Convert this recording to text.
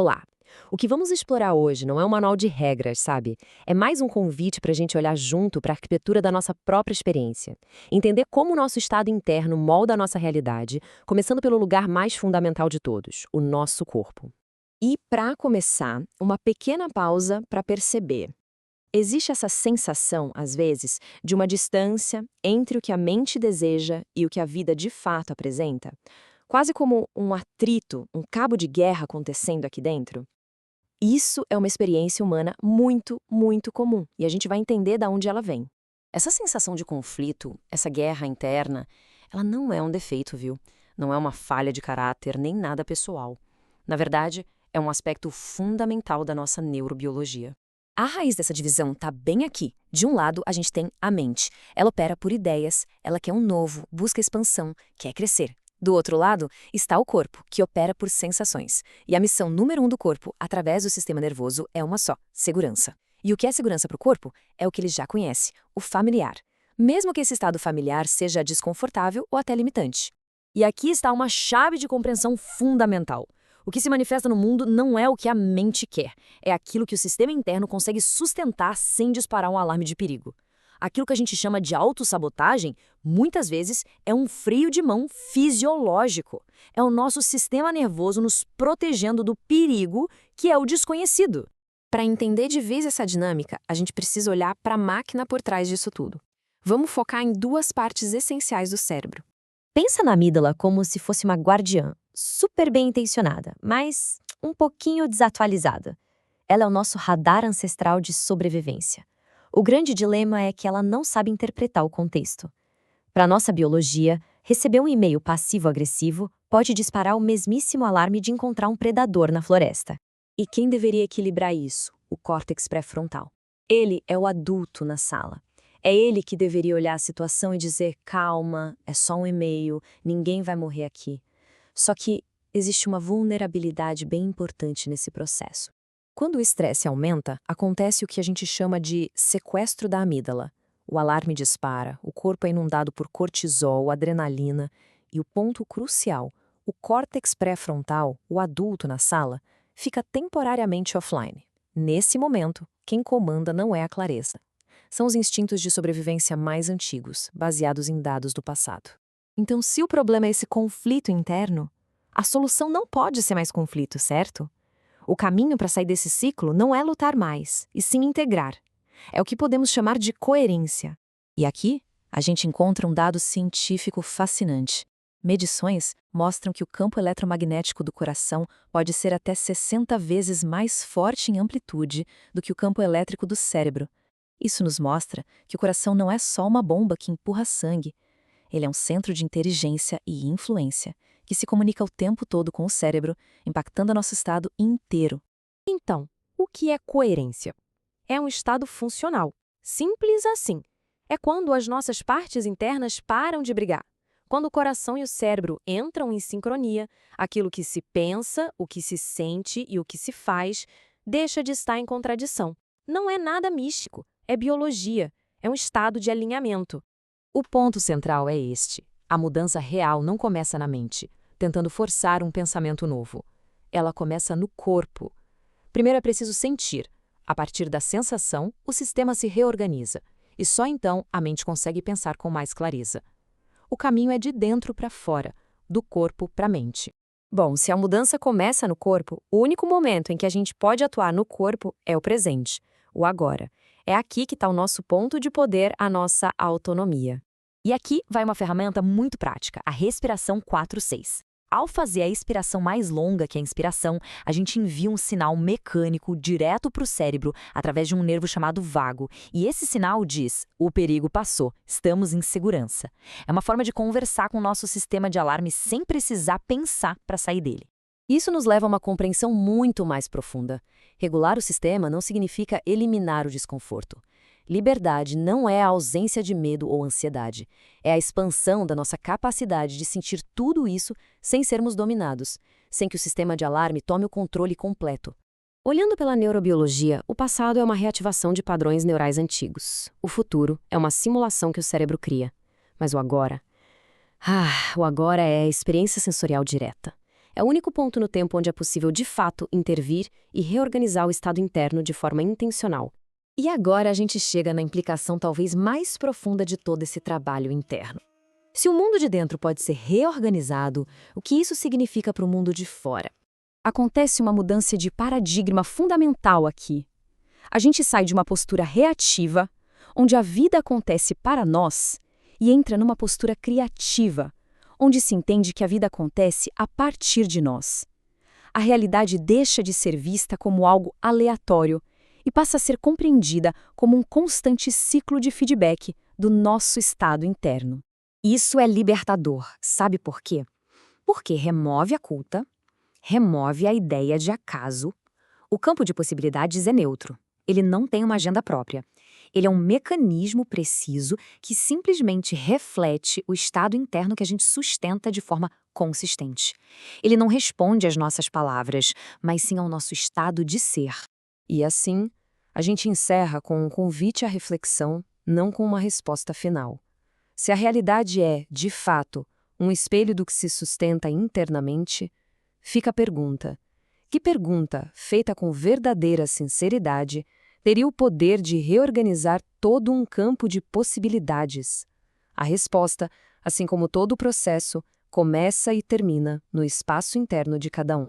Olá! O que vamos explorar hoje não é um manual de regras, sabe? É mais um convite para a gente olhar junto para a arquitetura da nossa própria experiência. Entender como o nosso estado interno molda a nossa realidade, começando pelo lugar mais fundamental de todos, o nosso corpo. E, para começar, uma pequena pausa para perceber. Existe essa sensação, às vezes, de uma distância entre o que a mente deseja e o que a vida de fato apresenta? Quase como um atrito, um cabo de guerra acontecendo aqui dentro? Isso é uma experiência humana muito, muito comum, e a gente vai entender de onde ela vem. Essa sensação de conflito, essa guerra interna, ela não é um defeito, viu? Não é uma falha de caráter, nem nada pessoal. Na verdade, é um aspecto fundamental da nossa neurobiologia. A raiz dessa divisão está bem aqui. De um lado, a gente tem a mente. Ela opera por ideias, ela quer um novo, busca expansão, quer crescer. Do outro lado, está o corpo, que opera por sensações. E a missão número 1 do corpo, através do sistema nervoso, é uma só: segurança. E o que é segurança para o corpo? É o que ele já conhece, o familiar. Mesmo que esse estado familiar seja desconfortável ou até limitante. E aqui está uma chave de compreensão fundamental. O que se manifesta no mundo não é o que a mente quer, é aquilo que o sistema interno consegue sustentar sem disparar um alarme de perigo. Aquilo que a gente chama de autossabotagem, muitas vezes, é um freio de mão fisiológico. É o nosso sistema nervoso nos protegendo do perigo, que é o desconhecido. Para entender de vez essa dinâmica, a gente precisa olhar para a máquina por trás disso tudo. Vamos focar em duas partes essenciais do cérebro. Pensa na amígdala como se fosse uma guardiã, super bem intencionada, mas um pouquinho desatualizada. Ela é o nosso radar ancestral de sobrevivência. O grande dilema é que ela não sabe interpretar o contexto. Para nossa biologia, receber um e-mail passivo-agressivo pode disparar o mesmíssimo alarme de encontrar um predador na floresta. E quem deveria equilibrar isso? O córtex pré-frontal. Ele é o adulto na sala. É ele que deveria olhar a situação e dizer: calma, é só um e-mail, ninguém vai morrer aqui. Só que existe uma vulnerabilidade bem importante nesse processo. Quando o estresse aumenta, acontece o que a gente chama de sequestro da amígdala. O alarme dispara, o corpo é inundado por cortisol, adrenalina e o ponto crucial, o córtex pré-frontal, o adulto na sala, fica temporariamente offline. Nesse momento, quem comanda não é a clareza. São os instintos de sobrevivência mais antigos, baseados em dados do passado. Então, se o problema é esse conflito interno, a solução não pode ser mais conflito, certo? O caminho para sair desse ciclo não é lutar mais, e sim integrar. É o que podemos chamar de coerência. E aqui, a gente encontra um dado científico fascinante. Medições mostram que o campo eletromagnético do coração pode ser até 60 vezes mais forte em amplitude do que o campo elétrico do cérebro. Isso nos mostra que o coração não é só uma bomba que empurra sangue. Ele é um centro de inteligência e influência, que se comunica o tempo todo com o cérebro, impactando nosso estado inteiro. Então, o que é coerência? É um estado funcional. Simples assim. É quando as nossas partes internas param de brigar. Quando o coração e o cérebro entram em sincronia, aquilo que se pensa, o que se sente e o que se faz deixa de estar em contradição. Não é nada místico, é biologia, é um estado de alinhamento. O ponto central é este: a mudança real não começa na mente, tentando forçar um pensamento novo. Ela começa no corpo. Primeiro é preciso sentir. A partir da sensação, o sistema se reorganiza. E só então a mente consegue pensar com mais clareza. O caminho é de dentro para fora, do corpo para a mente. Bom, se a mudança começa no corpo, o único momento em que a gente pode atuar no corpo é o presente, o agora. É aqui que está o nosso ponto de poder, a nossa autonomia. E aqui vai uma ferramenta muito prática, a respiração 4-6. Ao fazer a expiração mais longa que a inspiração, a gente envia um sinal mecânico direto para o cérebro através de um nervo chamado vago. E esse sinal diz: o perigo passou, estamos em segurança. É uma forma de conversar com o nosso sistema de alarme sem precisar pensar para sair dele. Isso nos leva a uma compreensão muito mais profunda. Regular o sistema não significa eliminar o desconforto. Liberdade não é a ausência de medo ou ansiedade. É a expansão da nossa capacidade de sentir tudo isso sem sermos dominados, sem que o sistema de alarme tome o controle completo. Olhando pela neurobiologia, o passado é uma reativação de padrões neurais antigos. O futuro é uma simulação que o cérebro cria. Mas o agora? O agora é a experiência sensorial direta. É o único ponto no tempo onde é possível, de fato, intervir e reorganizar o estado interno de forma intencional. E agora a gente chega na implicação talvez mais profunda de todo esse trabalho interno. Se o mundo de dentro pode ser reorganizado, o que isso significa para o mundo de fora? Acontece uma mudança de paradigma fundamental aqui. A gente sai de uma postura reativa, onde a vida acontece para nós, e entra numa postura criativa, onde se entende que a vida acontece a partir de nós. A realidade deixa de ser vista como algo aleatório e passa a ser compreendida como um constante ciclo de feedback do nosso estado interno. Isso é libertador, sabe por quê? Porque remove a culpa, remove a ideia de acaso. O campo de possibilidades é neutro. Ele não tem uma agenda própria. Ele é um mecanismo preciso que simplesmente reflete o estado interno que a gente sustenta de forma consistente. Ele não responde às nossas palavras, mas sim ao nosso estado de ser. E assim, a gente encerra com um convite à reflexão, não com uma resposta final. Se a realidade é, de fato, um espelho do que se sustenta internamente, fica a pergunta: que pergunta, feita com verdadeira sinceridade, teria o poder de reorganizar todo um campo de possibilidades? A resposta, assim como todo o processo, começa e termina no espaço interno de cada um.